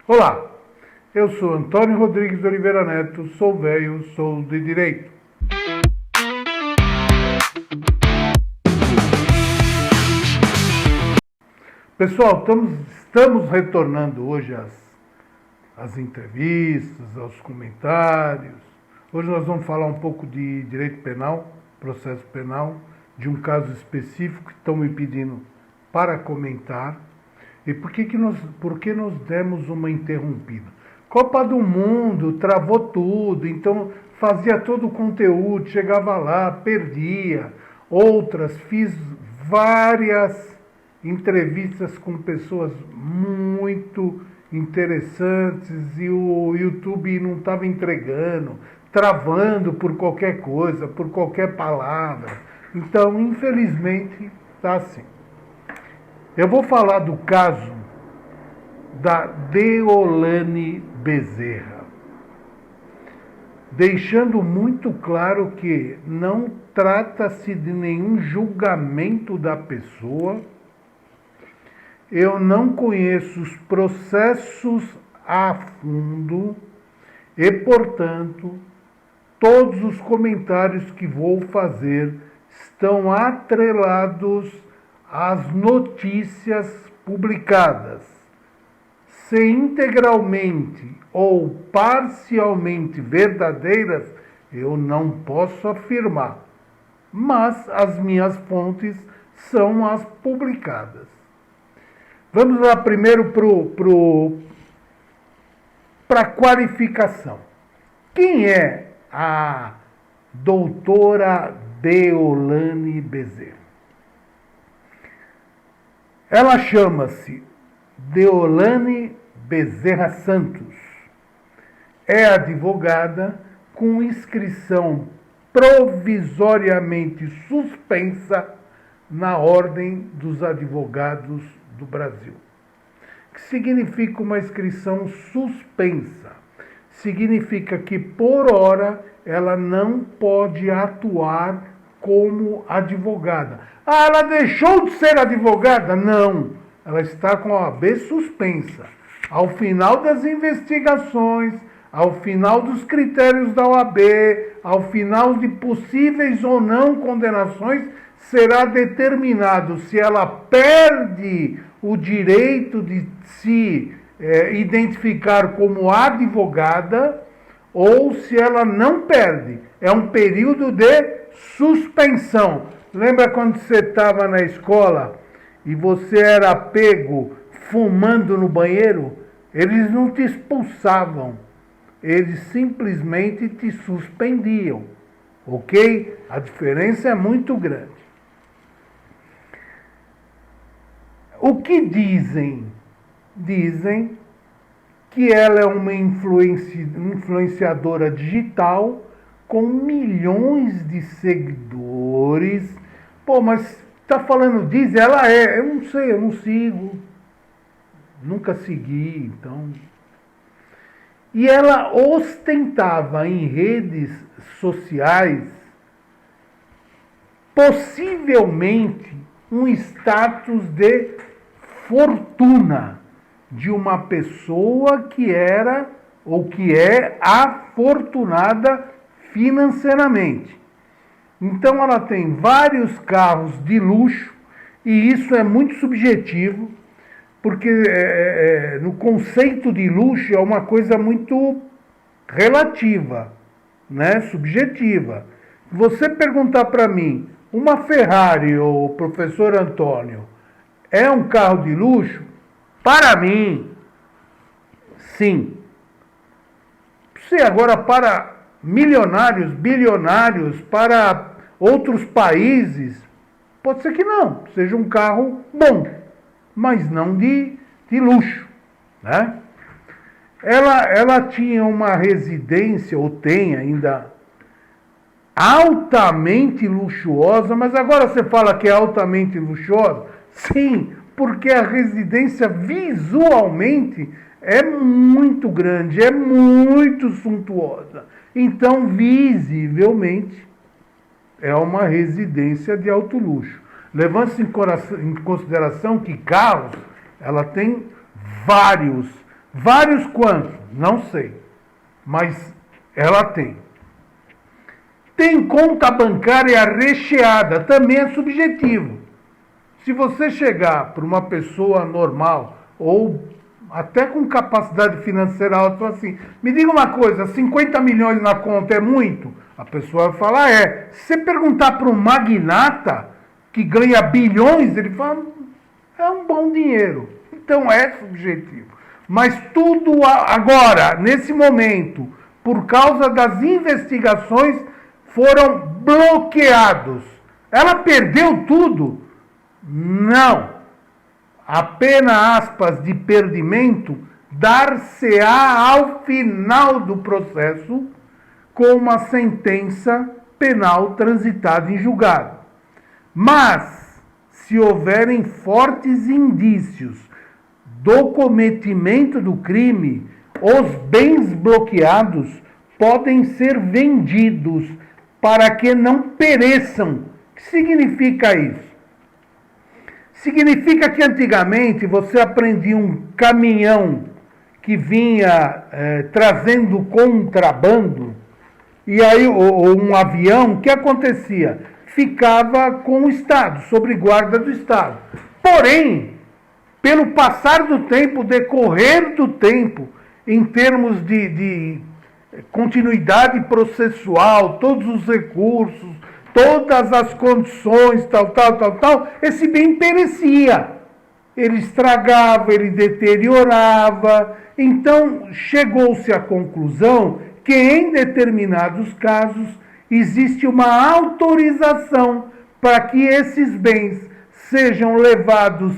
Olá, eu sou Antônio Rodrigues de Oliveira Neto, sou velho, sou de direito. Pessoal, estamos retornando hoje às entrevistas, aos comentários. Hoje nós vamos falar um pouco de direito penal, processo penal, de um caso específico que estão me pedindo para comentar. E por que nós demos uma interrompida? Copa do Mundo, travou tudo, então fazia todo o conteúdo, chegava lá, perdia. Outras, fiz várias entrevistas com pessoas muito interessantes e o YouTube não estava entregando, travando por qualquer coisa, por qualquer palavra. Então, infelizmente, está assim. Eu vou falar do caso da Deolane Bezerra, deixando muito claro que não trata-se de nenhum julgamento da pessoa. Eu não conheço os processos a fundo e, portanto, todos os comentários que vou fazer estão atrelados às notícias publicadas. Se integralmente ou parcialmente verdadeiras, eu não posso afirmar, mas as minhas fontes são as publicadas. Vamos lá primeiro para a qualificação. Quem é a doutora Deolane Bezerra? Ela chama-se Deolane Bezerra Santos. É advogada com inscrição provisoriamente suspensa na Ordem dos Advogados do Brasil. O que significa uma inscrição suspensa? Significa que, por hora, ela não pode atuar como advogada. Ah, ela deixou de ser advogada? Não. Ela está com a OAB suspensa. Ao final das investigações, ao final dos critérios da OAB, ao final de possíveis ou não condenações, será determinado se ela perde o direito de se identificar como advogada ou se ela não perde. É um período de suspensão. Lembra quando você estava na escola e você era pego fumando no banheiro? Eles não te expulsavam, eles simplesmente te suspendiam, ok? A diferença é muito grande. O que dizem? Dizem que ela é uma influenciadora digital com milhões de seguidores. Pô, mas tá falando diz? Ela é. Eu não sei, eu não sigo. Nunca segui, então. E ela ostentava em redes sociais, possivelmente, um status de fortuna de uma pessoa que era ou que é afortunada financeiramente. Então ela tem vários carros de luxo e isso é muito subjetivo, porque no conceito de luxo é uma coisa muito relativa, né? Subjetiva. Você perguntar para mim, uma Ferrari, ou professor Antônio, é um carro de luxo? Para mim, sim. Se agora para milionários, bilionários, para outros países, pode ser que não, seja um carro bom, mas não de luxo, né? Ela tinha uma residência, ou tem ainda, altamente luxuosa, mas agora você fala que é altamente luxuosa? Sim, porque a residência visualmente é muito grande, é muito suntuosa. Então, visivelmente, é uma residência de alto luxo. Levando-se em consideração que carros, ela tem vários, Vários quantos? Não sei. Mas ela tem. Tem conta bancária recheada, também é subjetivo. Se você chegar para uma pessoa normal, ou até com capacidade financeira alta, fala assim, me diga uma coisa, 50 milhões na conta é muito? A pessoa vai falar, é. Se você perguntar para um magnata que ganha bilhões, ele fala, é um bom dinheiro. Então é subjetivo. Mas tudo agora, nesse momento, por causa das investigações, foram bloqueados. Ela perdeu tudo? Não. A pena, aspas, de perdimento dar-se-á ao final do processo com uma sentença penal transitada em julgado. Mas, se houverem fortes indícios do cometimento do crime, os bens bloqueados podem ser vendidos para que não pereçam. O que significa isso? Significa que antigamente você aprendia um caminhão que vinha trazendo contrabando, e aí ou um avião, o que acontecia? Ficava com o Estado, sob guarda do Estado. Porém, pelo passar do tempo, decorrer do tempo, em termos de continuidade processual, todos os recursos, todas as condições, tal, esse bem perecia. Ele estragava, ele deteriorava. Então, chegou-se à conclusão que, em determinados casos, existe uma autorização para que esses bens sejam levados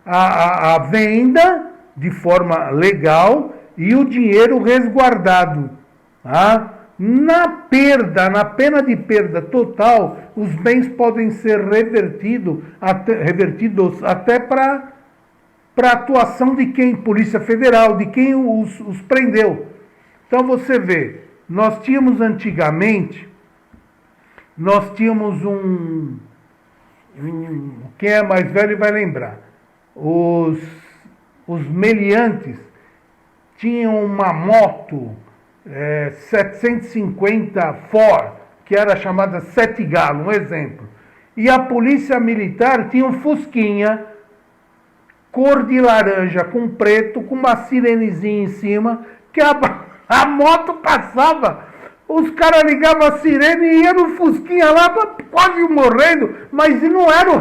à venda de forma legal e o dinheiro resguardado. Tá? Na pena de perda total, os bens podem ser revertidos até para atuação de quem? Polícia Federal, de quem os prendeu. Então você vê, nós tínhamos antigamente, quem é mais velho vai lembrar, os meliantes tinham uma moto 750 Ford, que era chamada Sete Galo, um exemplo. E a polícia militar tinha um fusquinha, cor de laranja com preto, com uma sirenezinha em cima, que a moto passava, os caras ligavam a sirene e ia no fusquinha lá, quase morrendo, mas não era o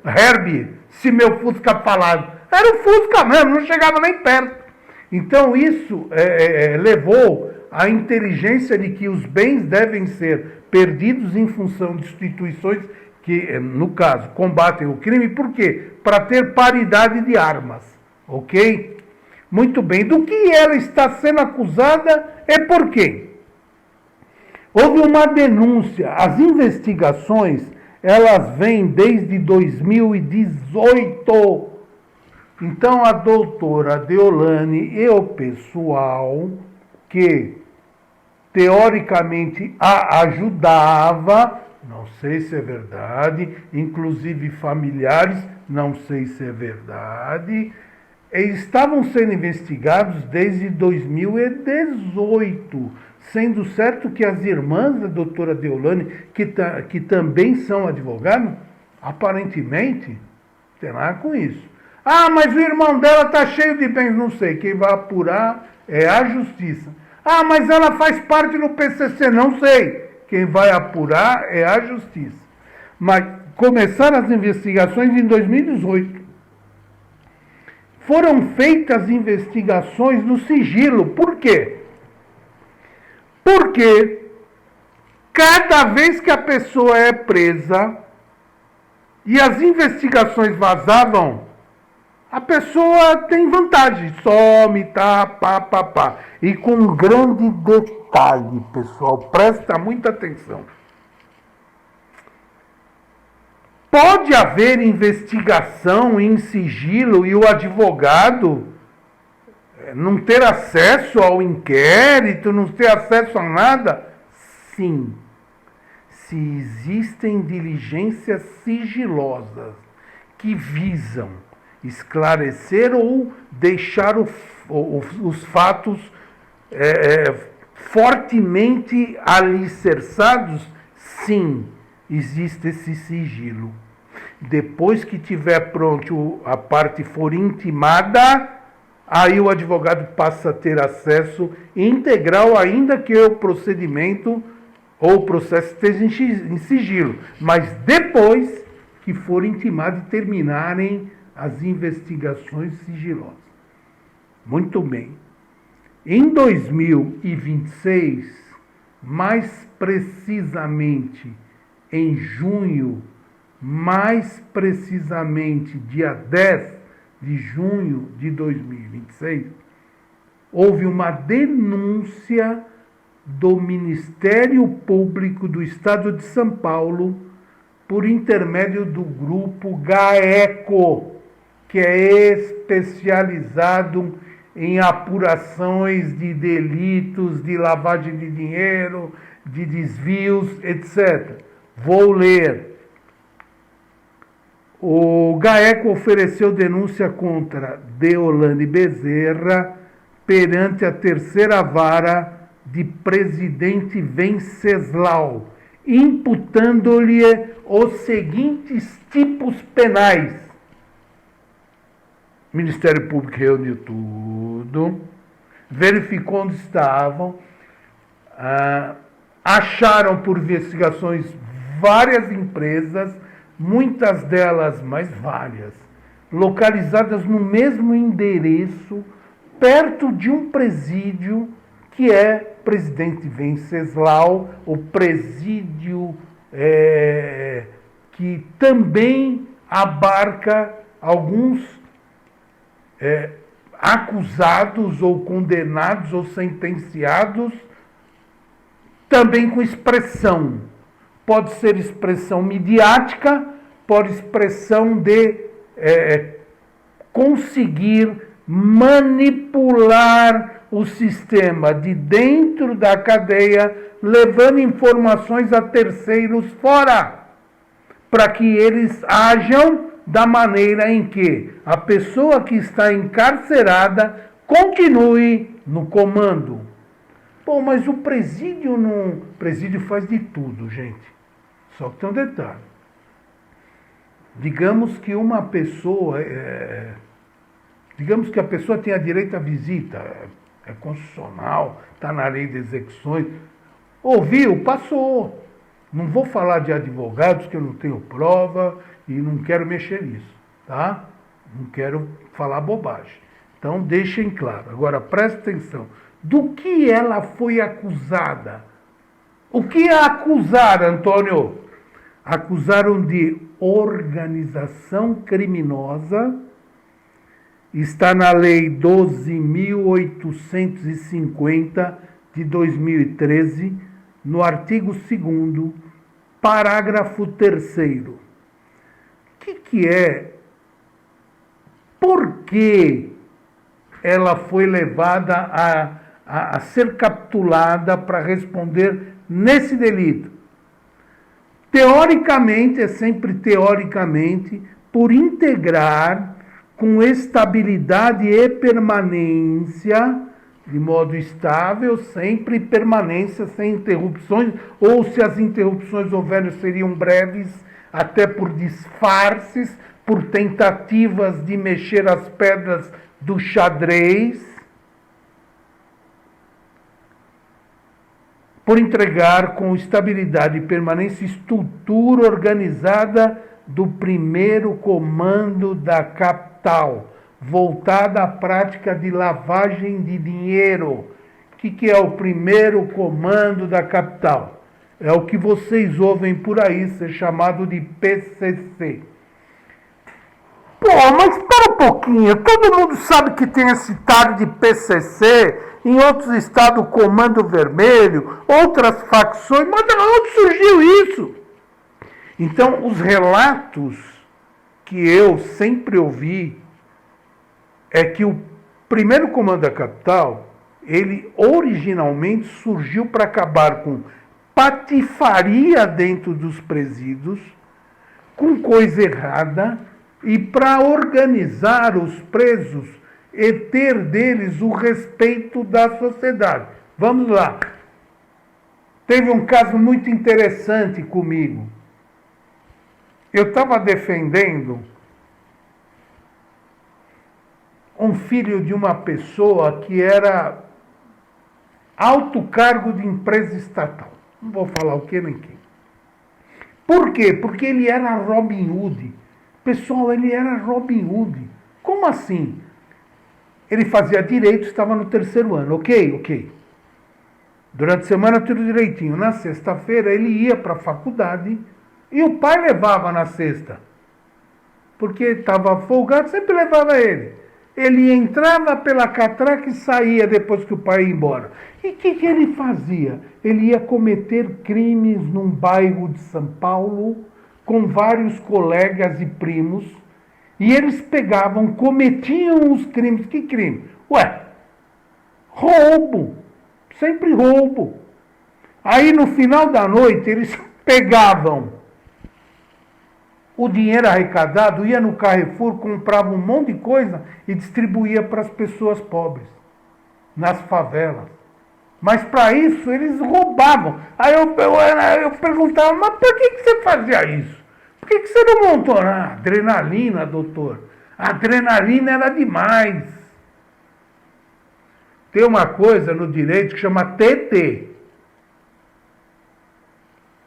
Herbie, se meu Fusca falava. Era o Fusca mesmo, não chegava nem perto. Então isso levou à inteligência de que os bens devem ser perdidos em função de instituições que, no caso, combatem o crime. Por quê? Para ter paridade de armas. Ok? Muito bem. Do que ela está sendo acusada é por quê? Houve uma denúncia. As investigações, elas vêm desde 2018. Então, a doutora Deolane e o pessoal que, teoricamente, a ajudava, não sei se é verdade, inclusive familiares, não sei se é verdade, eles estavam sendo investigados desde 2018, sendo certo que as irmãs da doutora Deolane, que também são advogados, aparentemente, tem lá com isso. Ah, mas o irmão dela está cheio de bens, não sei. Quem vai apurar é a justiça. Ah, mas ela faz parte do PCC, não sei. Quem vai apurar é a justiça. Mas começaram as investigações em 2018. Foram feitas investigações no sigilo. Por quê? Porque cada vez que a pessoa é presa e as investigações vazavam, a pessoa tem vantagem, some, pá. E com um grande detalhe, pessoal, presta muita atenção. Pode haver investigação em sigilo e o advogado não ter acesso ao inquérito, não ter acesso a nada? Sim. Se existem diligências sigilosas que visam esclarecer ou deixar os fatos fortemente alicerçados, sim, existe esse sigilo. Depois que tiver pronto, a parte for intimada, aí o advogado passa a ter acesso integral, ainda que o procedimento ou o processo esteja em sigilo. Mas depois que for intimado e terminarem as investigações sigilosas. Muito bem. Em 2026, mais precisamente em junho, mais precisamente dia 10 de junho de 2026, houve uma denúncia do Ministério Público do Estado de São Paulo por intermédio do grupo GAECO, que é especializado em apurações de delitos, de lavagem de dinheiro, de desvios, etc. Vou ler. O GAECO ofereceu denúncia contra Deolane Bezerra perante a terceira vara de Presidente Venceslau, imputando-lhe os seguintes tipos penais. O Ministério Público reuniu tudo, verificou onde estavam, acharam por investigações várias empresas, muitas delas, mas várias, localizadas no mesmo endereço, perto de um presídio que é Presidente Venceslau, o presídio que também abarca alguns acusados ou condenados ou sentenciados, também com expressão. Pode ser expressão midiática, pode expressão de conseguir manipular o sistema de dentro da cadeia, levando informações a terceiros fora, para que eles ajam da maneira em que a pessoa que está encarcerada continue no comando. Bom, mas o presídio não... O presídio faz de tudo, gente. Só que tem um detalhe. Digamos que uma pessoa... Digamos que a pessoa tenha direito à visita. É constitucional, está na lei de execuções. Ouviu, passou. Não vou falar de advogados, que eu não tenho prova e não quero mexer nisso, tá? Não quero falar bobagem. Então, deixem claro. Agora, presta atenção. Do que ela foi acusada? O que a acusaram, Antônio? Acusaram de organização criminosa. Está na Lei 12.850 de 2013, no artigo 2º, parágrafo 3º. O que é? Por que ela foi levada a ser capturada para responder nesse delito? Teoricamente, é sempre teoricamente, por integrar com estabilidade e permanência, de modo estável, sempre permanência, sem interrupções, ou se as interrupções houverem seriam breves, até por disfarces, por tentativas de mexer as pedras do xadrez, por entregar com estabilidade e permanência estrutura organizada do primeiro comando da capital, voltada à prática de lavagem de dinheiro. O que é o primeiro comando da capital? É o que vocês ouvem por aí ser chamado de PCC. Pô, mas espera um pouquinho. Todo mundo sabe que tem esse tal de PCC, em outros estados Comando Vermelho, outras facções, mas de onde surgiu isso? Então, os relatos que eu sempre ouvi é que o primeiro comando da capital, ele originalmente surgiu para acabar com patifaria dentro dos presídios, com coisa errada, e para organizar os presos e ter deles o respeito da sociedade. Vamos lá. Teve um caso muito interessante comigo. Eu estava defendendo um filho de uma pessoa que era alto cargo de empresa estatal. Não vou falar o que nem quem. Por quê? Porque ele era Robin Hood. Pessoal, ele era Robin Hood. Como assim? Ele fazia direito, estava no 3º ano. Ok. Durante a semana tudo direitinho. Na sexta-feira ele ia para a faculdade e o pai levava na sexta. Porque estava folgado, sempre levava ele. Ele entrava pela catraca e saía depois que o pai ia embora. E o que ele fazia? Ele ia cometer crimes num bairro de São Paulo com vários colegas e primos. E eles pegavam, cometiam os crimes. Que crime? Roubo. Sempre roubo. Aí no final da noite eles pegavam o dinheiro arrecadado, ia no Carrefour, comprava um monte de coisa e distribuía para as pessoas pobres, nas favelas. Mas para isso eles roubavam. Aí eu perguntava, mas por que você fazia isso? Por que você não montou? Adrenalina, doutor. A adrenalina era demais. Tem uma coisa no direito que chama TT.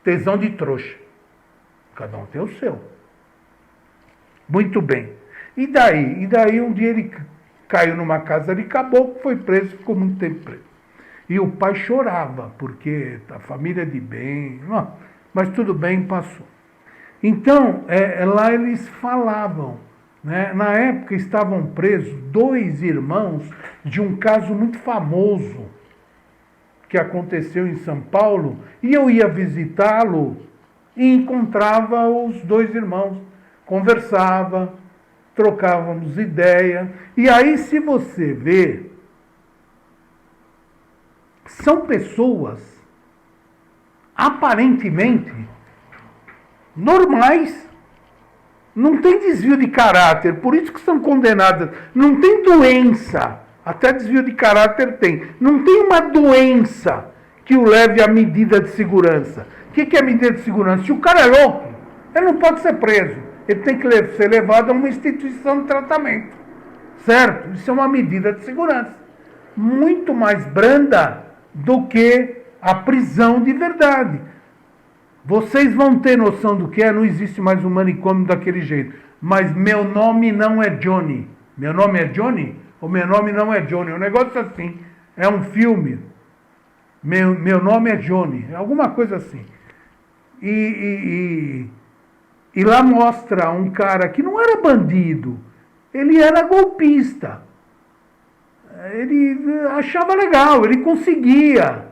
Tesão de trouxa. Cada um tem o seu. Muito bem. E daí um dia ele caiu numa casa de caboclo, foi preso, ficou muito tempo preso. E o pai chorava, porque a família é de bem, mas tudo bem, passou. Então, lá eles falavam, né? Na época estavam presos 2 irmãos de um caso muito famoso que aconteceu em São Paulo, e eu ia visitá-lo e encontrava os 2 irmãos, conversava, trocávamos ideia, e aí se você vê, são pessoas aparentemente normais, não tem desvio de caráter, por isso que são condenadas, não tem doença, até desvio de caráter tem, não tem uma doença que o leve à medida de segurança. O que é medida de segurança? Se o cara é louco, ele não pode ser preso, ele tem que ser levado a uma instituição de tratamento, certo? Isso é uma medida de segurança, muito mais branda do que a prisão de verdade. Vocês vão ter noção do que é, não existe mais um manicômio daquele jeito. Mas meu nome não é Johnny. Meu nome é Johnny? Ou meu nome não é Johnny? Um negócio assim. É um filme. Meu nome é Johnny. Alguma coisa assim. E lá mostra um cara que não era bandido. Ele era golpista. Ele achava legal, ele conseguia.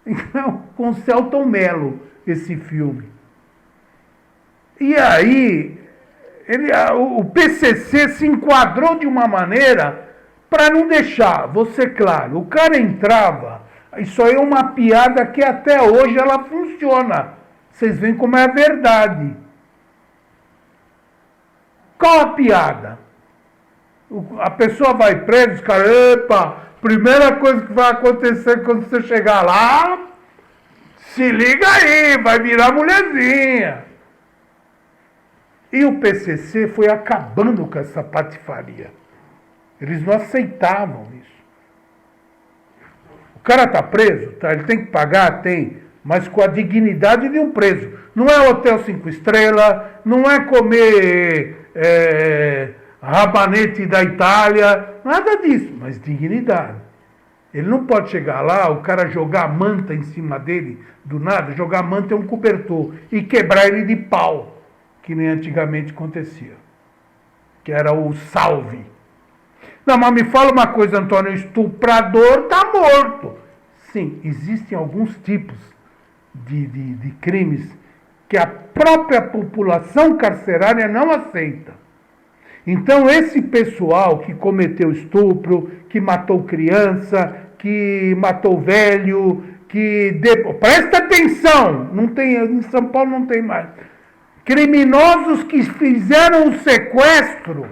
Então, com Celton Mello, esse filme. E aí, o PCC se enquadrou de uma maneira para não deixar você claro. O cara entrava, isso aí é uma piada que até hoje ela funciona. Vocês veem como é a verdade. Qual a piada? A pessoa vai presa, os caras, epa, primeira coisa que vai acontecer quando você chegar lá, se liga aí, vai virar mulherzinha. E o PCC foi acabando com essa patifaria. Eles não aceitavam isso. O cara está preso, tá? Ele tem que pagar? Tem, mas com a dignidade de um preso. Não é hotel 5 estrelas, não é comer rabanete da Itália, nada disso, mas dignidade. Ele não pode chegar lá, o cara jogar a manta em cima dele, do nada, jogar a manta é um cobertor, e quebrar ele de pau, que nem antigamente acontecia, que era o salve. Não, mas me fala uma coisa, Antônio, o estuprador está morto. Sim, existem alguns tipos de crimes que a própria população carcerária não aceita. Então, esse pessoal que cometeu estupro, que matou criança, que matou velho, presta atenção, não tem, em São Paulo não tem mais. Criminosos que fizeram o sequestro,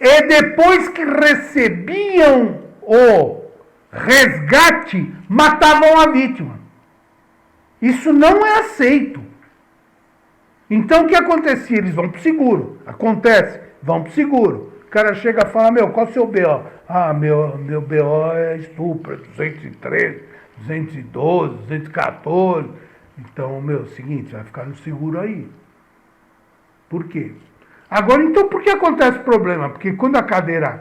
e depois que recebiam o resgate, matavam a vítima. Isso não é aceito. Então o que acontecia? Eles vão para o seguro. Acontece, vão para o seguro. O cara chega e fala, qual é o seu BO? Meu BO é estupro, 213, 212, 214. Então, seguinte, vai ficar no seguro aí. Por quê? Agora, então, por que acontece o problema? Porque quando a cadeia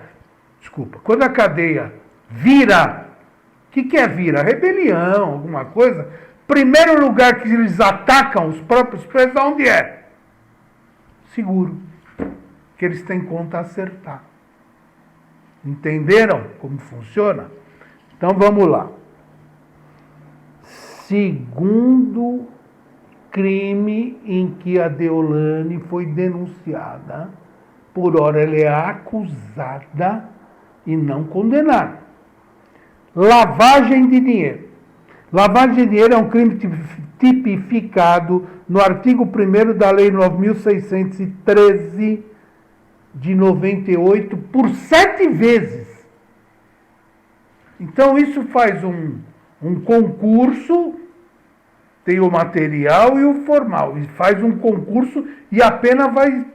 vira, o que é vira? Rebelião, alguma coisa. Primeiro lugar que eles atacam os próprios presos, onde é? Seguro. Que eles têm conta a acertar. Entenderam como funciona? Então vamos lá. Segundo crime em que a Deolane foi denunciada, por ora ela é acusada e não condenada. Lavagem de dinheiro. Lavagem de dinheiro é um crime tipificado no artigo 1º da Lei 9.613 de 98 por 7 vezes. Então isso faz um concurso, tem o material e o formal, e faz um concurso e a pena vai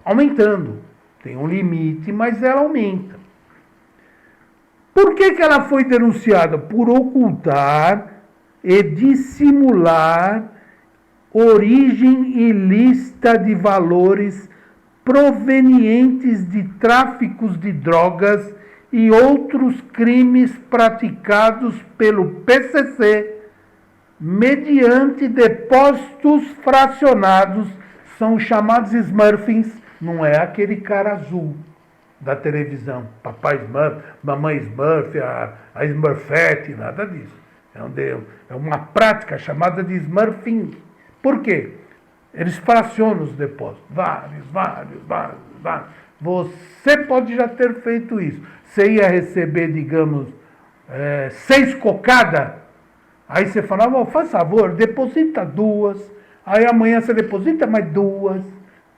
aumentando. Tem um limite, mas ela aumenta. Por que ela foi denunciada? Por ocultar e dissimular origem ilícita de valores provenientes de tráficos de drogas e outros crimes praticados pelo PCC mediante depósitos fracionados, são chamados Smurfings, não é aquele cara azul da televisão, papai Smurf, mamãe Smurf, a Smurfette, nada disso. É uma prática chamada de Smurfing. Por quê? Eles fracionam os depósitos. Vários. Você pode já ter feito isso. Você ia receber, digamos, 6 cocadas. Aí você falava, faz favor, deposita 2. Aí amanhã você deposita mais 2.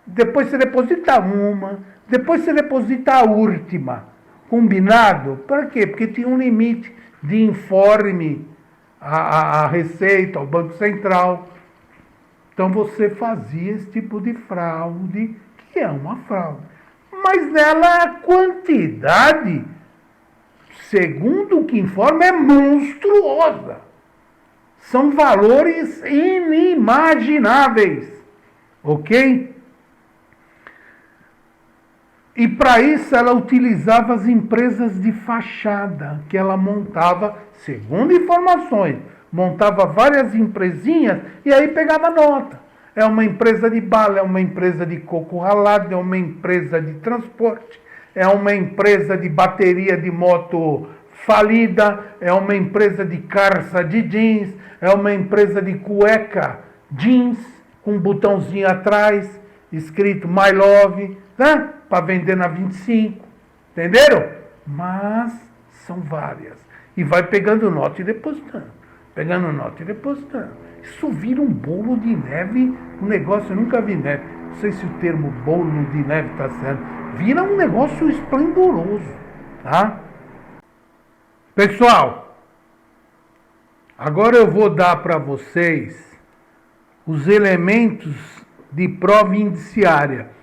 Depois você deposita 1. Depois você deposita a última. Combinado? Por quê? Porque tinha um limite de informe à Receita, ao Banco Central. Então você fazia esse tipo de fraude, que é uma fraude. Mas nela a quantidade, segundo o que informa, é monstruosa. São valores inimagináveis. Ok? E para isso ela utilizava as empresas de fachada, que ela montava, segundo informações, montava várias empresinhas e aí pegava nota. É uma empresa de bala, é uma empresa de coco ralado, é uma empresa de transporte, é uma empresa de bateria de moto falida, é uma empresa de calça de jeans, é uma empresa de cueca jeans, com um botãozinho atrás, escrito My Love, né? Para vender na 25, entenderam? Mas são várias. E vai pegando nota e depositando. Pegando nota e depositando. Isso vira um bolo de neve, um negócio, eu nunca vi neve. Não sei se o termo bolo de neve está certo. Vira um negócio esplendoroso, tá? Pessoal, agora eu vou dar para vocês os elementos de prova indiciária.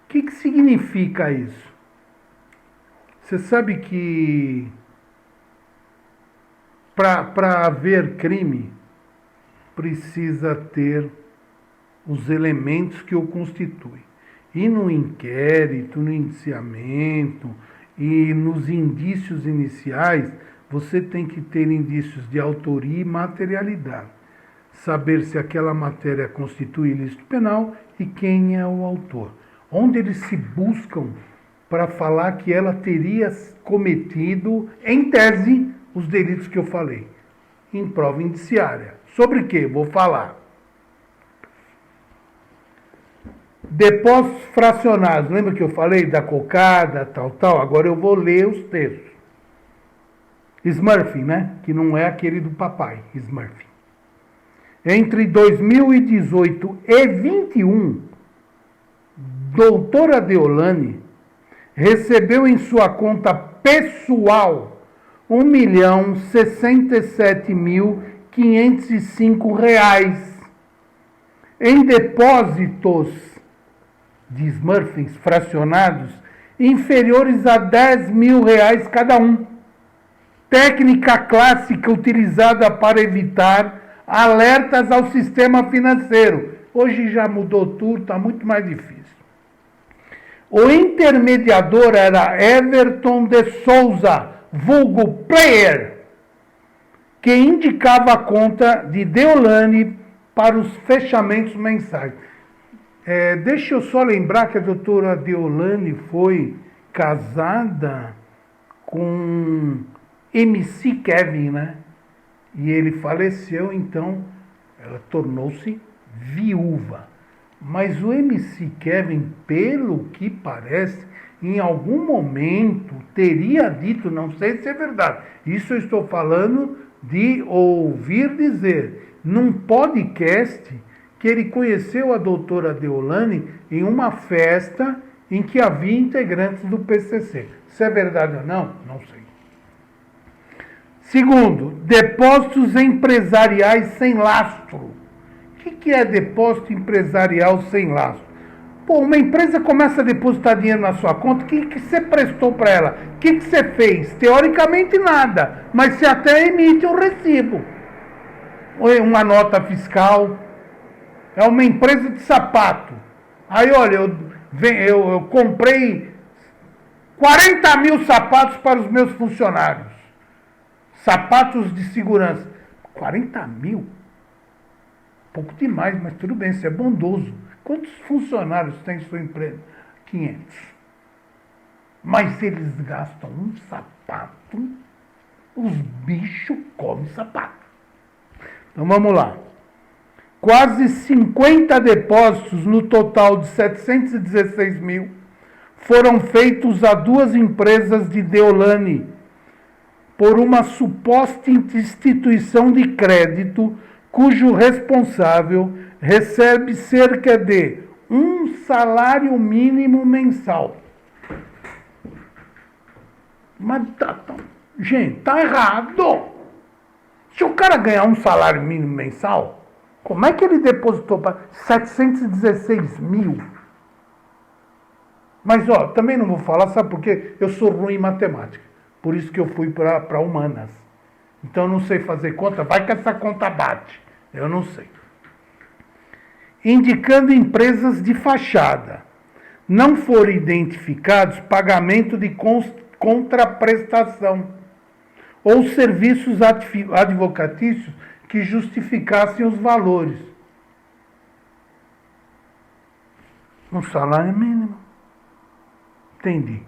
O que significa isso? Você sabe que para haver crime, precisa ter os elementos que o constituem. E no inquérito, no indiciamento e nos indícios iniciais, você tem que ter indícios de autoria e materialidade. Saber se aquela matéria constitui ilícito penal e quem é o autor. Onde eles se buscam para falar que ela teria cometido, em tese, os delitos que eu falei. Em prova indiciária. Sobre o que? Vou falar. Depósitos fracionados. Lembra que eu falei da cocada, tal? Agora eu vou ler os textos. Smurfing, né? Que não é aquele do papai. Smurfing. Entre 2018 e 2021, doutora Deolane recebeu em sua conta pessoal R$ 1.067.505 em depósitos de Smurfings fracionados inferiores a R$ 10.000 cada um. Técnica clássica utilizada para evitar alertas ao sistema financeiro. Hoje já mudou tudo, está muito mais difícil. O intermediador era Everton de Souza, vulgo Player, que indicava a conta de Deolane para os fechamentos mensais. Deixa eu só lembrar que a doutora Deolane foi casada com MC Kevin, né? E ele faleceu, então ela tornou-se viúva. Mas o MC Kevin, pelo que parece, em algum momento teria dito, não sei se é verdade, isso eu estou falando de ouvir dizer, num podcast, que ele conheceu a doutora Deolane em uma festa em que havia integrantes do PCC. Se é verdade ou não, não sei. Segundo, depósitos empresariais sem lastro. O que é depósito empresarial sem lastro? Pô, uma empresa começa a depositar dinheiro na sua conta, o que você prestou para ela? O que você fez? Teoricamente nada, mas você até emite um recibo. Ou uma nota fiscal. É uma empresa de sapato. Aí, olha, eu comprei 40 mil sapatos para os meus funcionários. Sapatos de segurança. 40 mil? Pouco demais, mas tudo bem, isso é bondoso. Quantos funcionários tem sua empresa? 500. Mas eles gastam um sapato, os bichos comem sapato. Então vamos lá. Quase 50 depósitos, no total de 716 mil, foram feitos a duas empresas de Deolane por uma suposta instituição de crédito cujo responsável recebe cerca de um salário mínimo mensal. Mas gente, tá errado. Se o cara ganhar um salário mínimo mensal, como é que ele depositou para 716 mil? Mas, ó, também não vou falar, sabe por quê? Eu sou ruim em matemática. Por isso que eu fui para humanas. Então eu não sei fazer conta. Vai que essa conta bate. Eu não sei. Indicando empresas de fachada. Não foram identificados pagamento de contraprestação ou serviços advocatícios que justificassem os valores. Um salário mínimo. Entendi.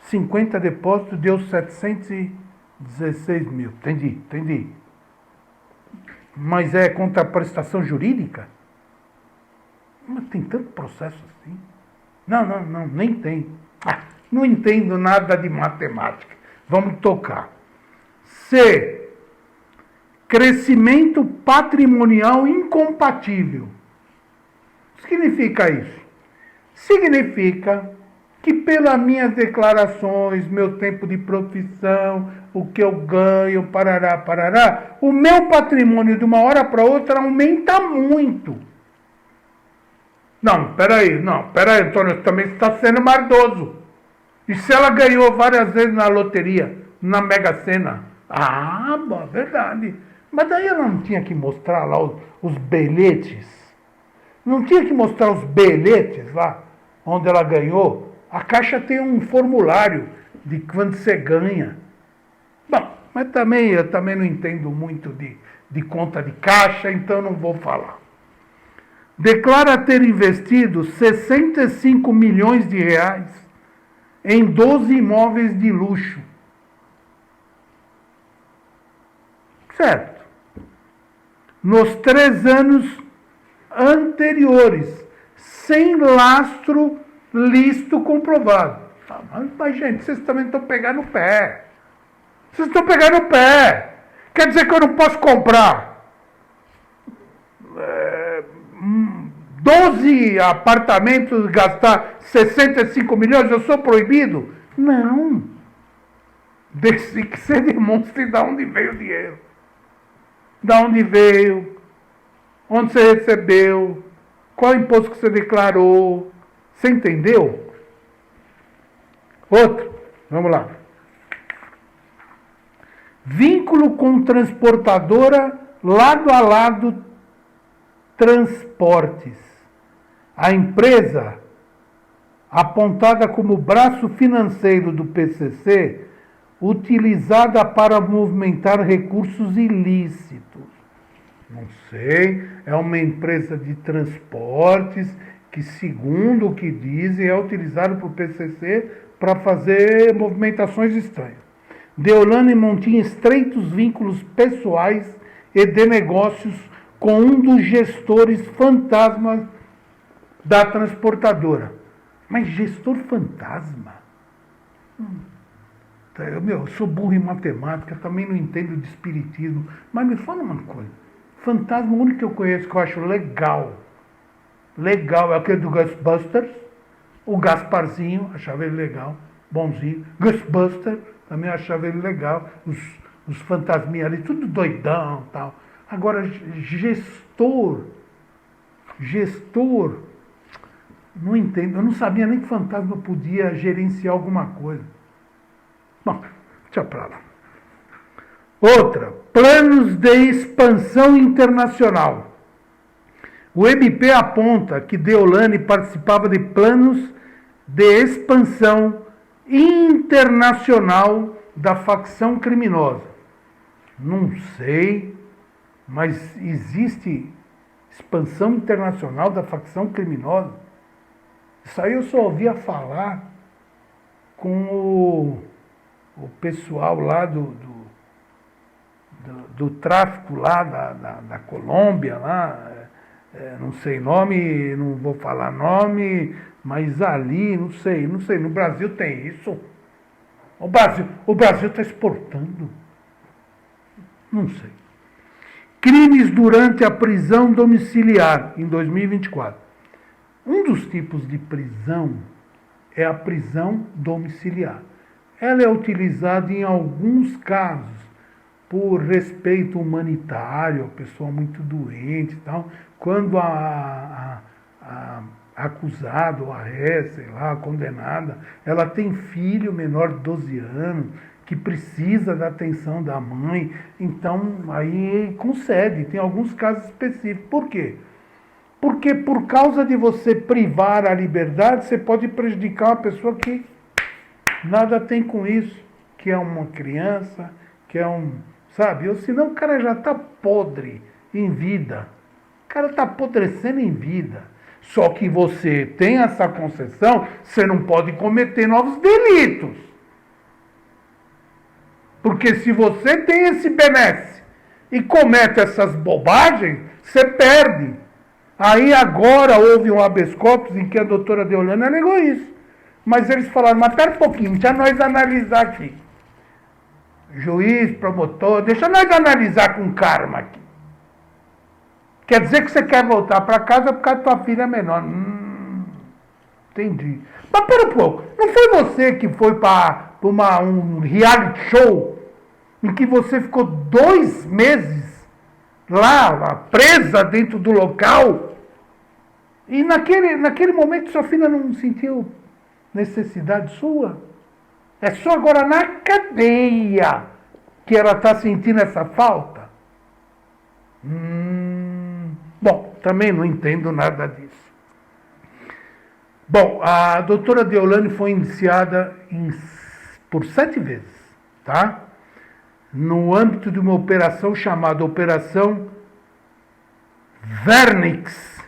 50 depósitos deu 716 mil. Entendi. Mas é contraprestação jurídica? Mas tem tanto processo assim? Não, nem tem. Não entendo nada de matemática. Vamos tocar. C. Crescimento patrimonial incompatível. O que significa isso? Significa que pelas minhas declarações, meu tempo de profissão, o que eu ganho, parará, o meu patrimônio de uma hora para outra aumenta muito. Não, peraí, Antônio, também está sendo maldoso. E se ela ganhou várias vezes na loteria, na Mega Sena? Verdade. Mas daí ela não tinha que mostrar lá os bilhetes? Não tinha que mostrar os bilhetes lá, onde ela ganhou? A Caixa tem um formulário de quando você ganha. Bom, mas eu também não entendo muito de conta de caixa, então não vou falar. Declara ter investido 65 milhões de reais em 12 imóveis de luxo. Certo. Nos 3 anos anteriores, sem lastro lícito comprovado. Mas, gente, vocês também estão pegando no pé. Quer dizer que eu não posso comprar 12 apartamentos, gastar 65 milhões, eu sou proibido? Não. Desde que você demonstre de onde veio o dinheiro. De onde veio, onde você recebeu, qual imposto que você declarou. Você entendeu? Outro, vamos lá. Vínculo com transportadora, lado a lado, transportes. A empresa, apontada como braço financeiro do PCC, utilizada para movimentar recursos ilícitos. Não sei, é uma empresa de transportes que, segundo o que dizem, é utilizada por PCC para fazer movimentações estranhas. Deolane mantinha estreitos vínculos pessoais e de negócios com um dos gestores fantasmas da transportadora. Mas gestor fantasma? Eu sou burro em matemática, também não entendo de espiritismo, mas me fala uma coisa. Fantasma, o único que eu conheço que eu acho legal, é aquele do Ghostbusters, o Gasparzinho, achava ele legal, bonzinho. Ghostbusters, também achava ele legal, os fantasminhas ali, tudo doidão e tal. Agora, gestor, não entendo, eu não sabia nem que fantasma podia gerenciar alguma coisa. Bom, deixa pra lá. Outra, planos de expansão internacional. O MP aponta que Deolane participava de planos de expansão internacional da facção criminosa. Não sei, mas existe expansão internacional da facção criminosa? Isso aí eu só ouvia falar com o pessoal lá do tráfico lá da Colômbia, lá, não sei nome, não vou falar nome, mas ali, não sei, no Brasil tem isso. O Brasil está exportando. Não sei. Crimes durante a prisão domiciliar, em 2024. Um dos tipos de prisão é a prisão domiciliar. Ela é utilizada em alguns casos por respeito humanitário, a pessoa muito doente e tal, quando a acusada ou a ré, sei lá, a condenada, ela tem filho menor de 12 anos, que precisa da atenção da mãe, então aí concede, tem alguns casos específicos. Por quê? Porque por causa de você privar a liberdade, você pode prejudicar uma pessoa que nada tem com isso, que é uma criança, que é sabe? Ou senão o cara já está podre em vida. O cara está apodrecendo em vida. Só que você tem essa concessão, você não pode cometer novos delitos. Porque se você tem esse benesse e comete essas bobagens, você perde. Aí agora houve um habeas corpus em que a doutora Deolane alegou isso. Mas eles falaram, mas pera um pouquinho, deixa nós analisar aqui. Juiz, promotor, deixa nós analisar com karma aqui. Quer dizer que você quer voltar para casa por causa da tua filha menor. Entendi. Mas pera um pouco, não foi você que foi para um reality show em que você ficou 2 meses lá, presa dentro do local, e naquele momento sua filha não sentiu necessidade sua? É só agora na cadeia que ela está sentindo essa falta? Bom, também não entendo nada disso. Bom, a doutora Deolane foi indiciada por 7 vezes, tá? No âmbito de uma operação chamada Operação Vernix,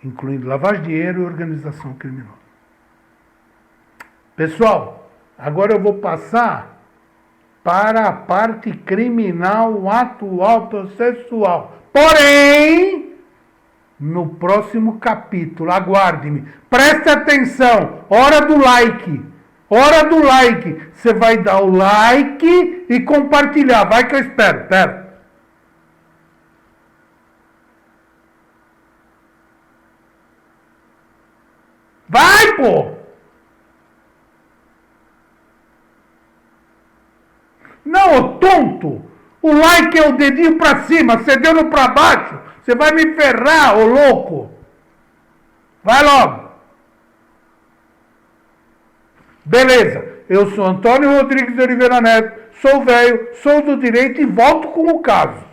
incluindo lavagem de dinheiro e organização criminosa. Pessoal, agora eu vou passar para a parte criminal, atual, processual. Porém, no próximo capítulo, aguarde-me, preste atenção, hora do like. Hora do like. Você vai dar o like e compartilhar. Vai que eu espero. Pera. Vai, pô! Não, ô tonto! O like é o dedinho pra cima, você deu no pra baixo, você vai me ferrar, ô louco! Vai logo! Beleza, eu sou Antônio Rodrigues de Oliveira Neto, sou velho, sou do direito e volto com o caso.